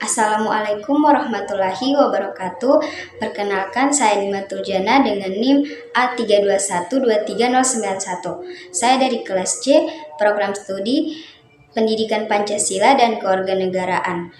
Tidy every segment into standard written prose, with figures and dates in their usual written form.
Assalamualaikum warahmatullahi wabarakatuh. Perkenalkan, saya Dima Turjana dengan NIM A321239091. Saya dari kelas C, program studi Pendidikan Pancasila dan Kewarganegaraan.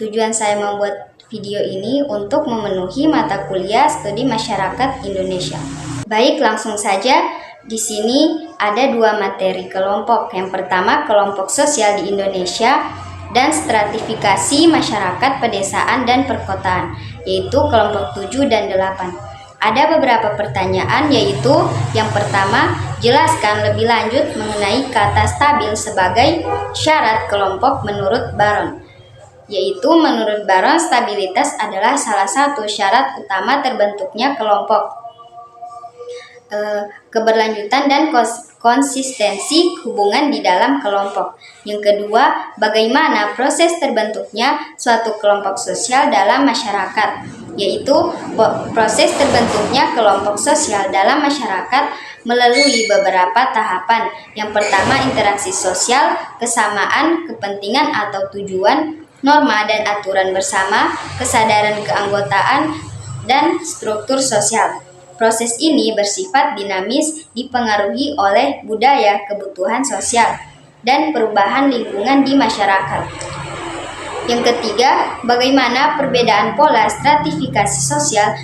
Tujuan saya membuat video ini untuk memenuhi mata kuliah studi masyarakat Indonesia. Baik, langsung saja. Di sini ada dua materi kelompok. Yang pertama, kelompok sosial di Indonesia dan stratifikasi masyarakat pedesaan dan perkotaan, yaitu kelompok 7 dan 8. Ada beberapa pertanyaan, yaitu yang pertama, jelaskan lebih lanjut mengenai kata stabil sebagai syarat kelompok menurut Baron. Yaitu menurut Baron, stabilitas adalah salah satu syarat utama terbentuknya kelompok. Keberlanjutan dan konsistensi hubungan di dalam kelompok. Yang kedua, bagaimana proses terbentuknya suatu kelompok sosial dalam masyarakat, yaitu proses terbentuknya kelompok sosial dalam masyarakat melalui beberapa tahapan. Yang pertama, interaksi sosial, kesamaan, kepentingan atau tujuan, norma dan aturan bersama, kesadaran keanggotaan, dan struktur sosial. Proses ini bersifat dinamis, dipengaruhi oleh budaya, kebutuhan sosial, dan perubahan lingkungan di masyarakat. Yang ketiga, bagaimana perbedaan pola stratifikasi sosial,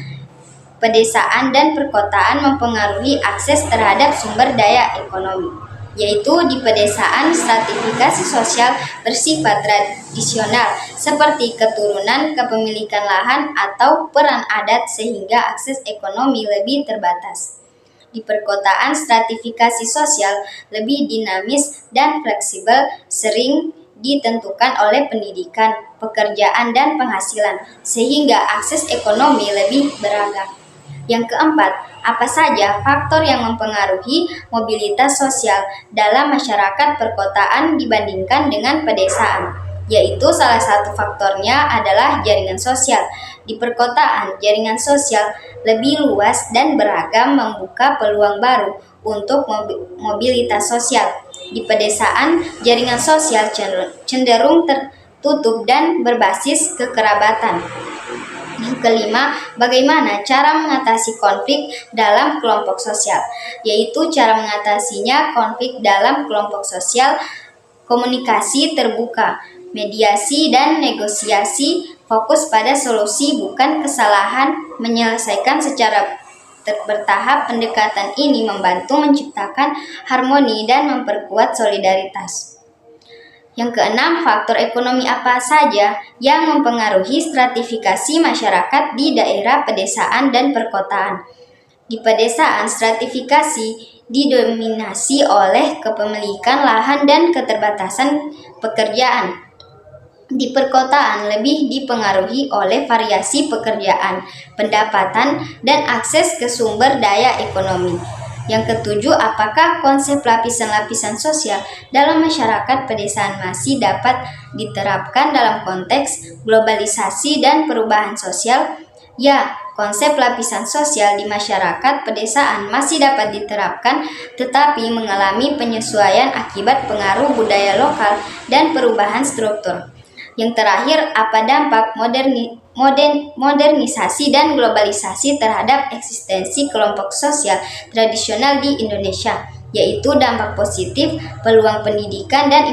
pedesaan dan perkotaan mempengaruhi akses terhadap sumber daya ekonomi, yaitu di pedesaan stratifikasi sosial bersifat tradisional seperti keturunan, kepemilikan lahan, atau peran adat sehingga akses ekonomi lebih terbatas. Di perkotaan, stratifikasi sosial lebih dinamis dan fleksibel, sering ditentukan oleh pendidikan, pekerjaan, dan penghasilan, sehingga akses ekonomi lebih beragam. Yang keempat, apa saja faktor yang mempengaruhi mobilitas sosial dalam masyarakat perkotaan dibandingkan dengan pedesaan? Yaitu salah satu faktornya adalah jaringan sosial. Di perkotaan, jaringan sosial lebih luas dan beragam, membuka peluang baru untuk mobilitas sosial. Di pedesaan, jaringan sosial cenderung tertutup dan berbasis kekerabatan. Yang kelima, bagaimana cara mengatasi konflik dalam kelompok sosial? Yaitu cara mengatasinya konflik dalam kelompok sosial, komunikasi terbuka, mediasi dan negosiasi, fokus pada solusi bukan kesalahan, menyelesaikan secara bertahap. Pendekatan ini membantu menciptakan harmoni dan memperkuat solidaritas. Yang keenam, faktor ekonomi apa saja yang mempengaruhi stratifikasi masyarakat di daerah pedesaan dan perkotaan? Di pedesaan, stratifikasi didominasi oleh kepemilikan lahan dan keterbatasan pekerjaan. Di perkotaan lebih dipengaruhi oleh variasi pekerjaan, pendapatan, dan akses ke sumber daya ekonomi. Yang ketujuh, apakah konsep lapisan-lapisan sosial dalam masyarakat pedesaan masih dapat diterapkan dalam konteks globalisasi dan perubahan sosial? Ya, konsep lapisan sosial di masyarakat pedesaan masih dapat diterapkan, tetapi mengalami penyesuaian akibat pengaruh budaya lokal dan perubahan struktur. Yang terakhir, apa dampak modernisasi dan globalisasi terhadap eksistensi kelompok sosial tradisional di Indonesia? Yaitu dampak positif, peluang pendidikan dan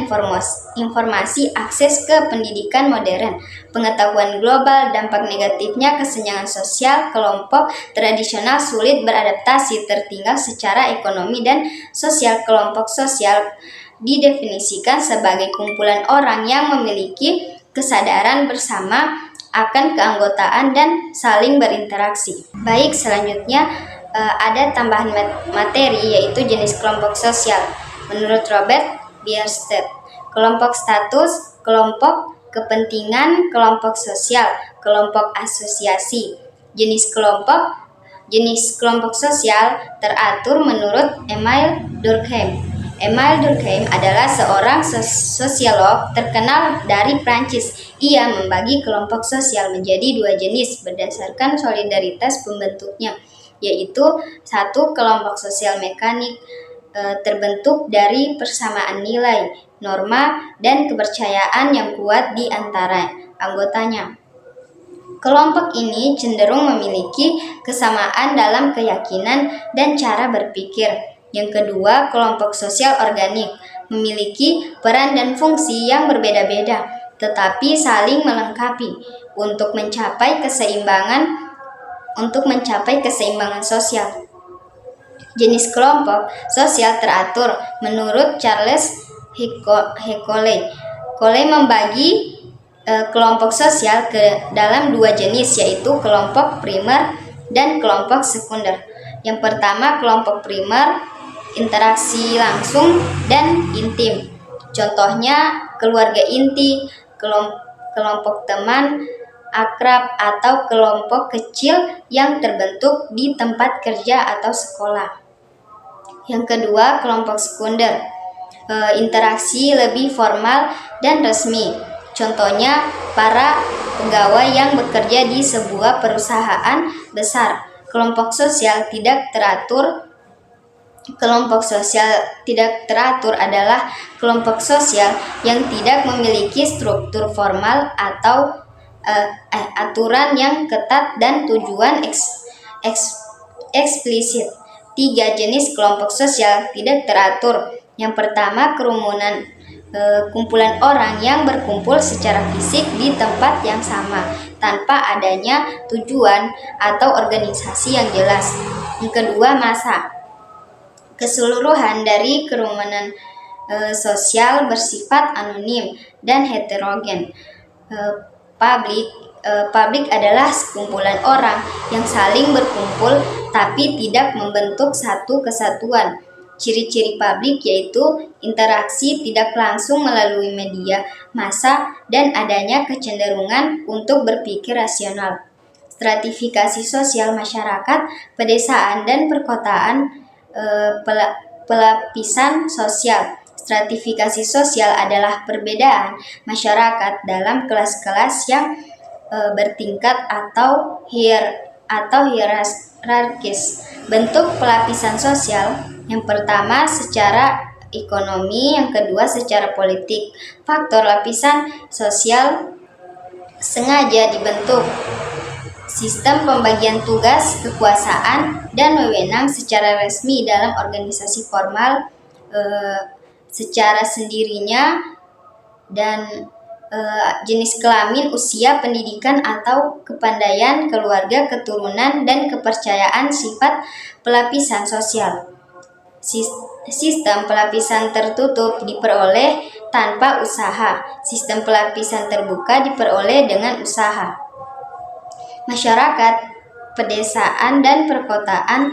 informasi akses ke pendidikan modern, pengetahuan global, dampak negatifnya kesenjangan sosial, kelompok tradisional sulit beradaptasi, tertinggal secara ekonomi dan sosial. Kelompok sosial didefinisikan sebagai kumpulan orang yang memiliki kesadaran bersama akan keanggotaan dan saling berinteraksi. Baik, selanjutnya ada tambahan materi, yaitu jenis kelompok sosial. Menurut Robert Bierstedt, kelompok status, kelompok kepentingan, kelompok sosial, kelompok asosiasi. Jenis kelompok sosial teratur menurut Emile Durkheim. Emile Durkheim adalah seorang sosiolog terkenal dari Prancis. Ia membagi kelompok sosial menjadi dua jenis berdasarkan solidaritas pembentuknya, yaitu satu, kelompok sosial mekanik, terbentuk dari persamaan nilai, norma, dan kepercayaan yang kuat di antara anggotanya. Kelompok ini cenderung memiliki kesamaan dalam keyakinan dan cara berpikir. Yang kedua, kelompok sosial organik memiliki peran dan fungsi yang berbeda-beda, tetapi saling melengkapi untuk mencapai keseimbangan sosial. Jenis kelompok sosial teratur menurut Charles Hickley. Hickley membagi kelompok sosial ke dalam dua jenis, yaitu kelompok primer dan kelompok sekunder. Yang pertama, kelompok primer, interaksi langsung dan intim. Contohnya keluarga inti, kelompok teman akrab, atau kelompok kecil yang terbentuk di tempat kerja atau sekolah. Yang kedua, kelompok sekunder, interaksi lebih formal dan resmi. Contohnya, para pegawai yang bekerja di sebuah perusahaan besar. Kelompok sosial tidak teratur adalah kelompok sosial yang tidak memiliki struktur formal atau aturan yang ketat dan tujuan eksplisit. 3 jenis kelompok sosial tidak teratur. Yang pertama, kerumunan, kumpulan orang yang berkumpul secara fisik di tempat yang sama tanpa adanya tujuan atau organisasi yang jelas. Yang kedua, massa, keseluruhan dari kerumunan sosial bersifat anonim dan heterogen. Publik adalah sekumpulan orang yang saling berkumpul tapi tidak membentuk satu kesatuan. Ciri-ciri publik yaitu interaksi tidak langsung melalui media massa dan adanya kecenderungan untuk berpikir rasional. Stratifikasi sosial masyarakat, pedesaan dan perkotaan, pelapisan sosial. Stratifikasi sosial adalah perbedaan masyarakat dalam kelas-kelas yang bertingkat atau hierarkis. Bentuk pelapisan sosial, yang pertama secara ekonomi, yang kedua secara politik. Faktor lapisan sosial sengaja dibentuk. Sistem pembagian tugas, kekuasaan, dan wewenang secara resmi dalam organisasi formal secara sendirinya, dan jenis kelamin, usia, pendidikan atau kepandaian, keluarga, keturunan, dan kepercayaan. Sifat pelapisan sosial. Sistem pelapisan tertutup diperoleh tanpa usaha. Sistem pelapisan terbuka diperoleh dengan usaha. Masyarakat, pedesaan, dan perkotaan.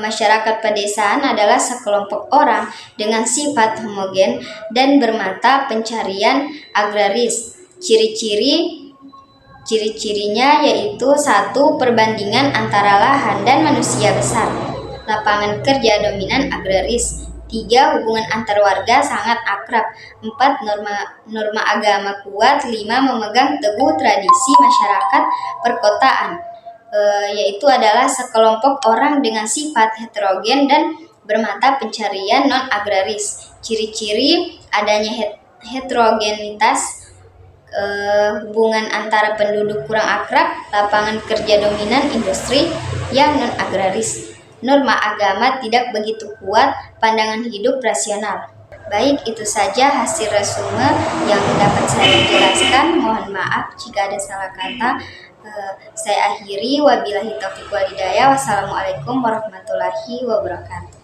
Masyarakat pedesaan adalah sekelompok orang dengan sifat homogen dan bermata pencarian agraris. Ciri-cirinya yaitu 1. Perbandingan antara lahan dan manusia besar. Lapangan kerja dominan agraris. 3. Hubungan antar warga sangat akrab. 4. Norma agama kuat. 5. Memegang teguh tradisi masyarakat perkotaan, yaitu adalah sekelompok orang dengan sifat heterogen dan bermata pencarian non-agraris. Ciri-ciri adanya heterogenitas, hubungan antara penduduk kurang akrab, lapangan kerja dominan industri yang non-agraris. Norma agama tidak begitu kuat, pandangan hidup rasional. Baik, itu saja hasil resume yang dapat saya jelaskan. Mohon maaf jika ada salah kata. Saya akhiri, wabillahi taufiq wal hidayah. Wassalamualaikum warahmatullahi wabarakatuh.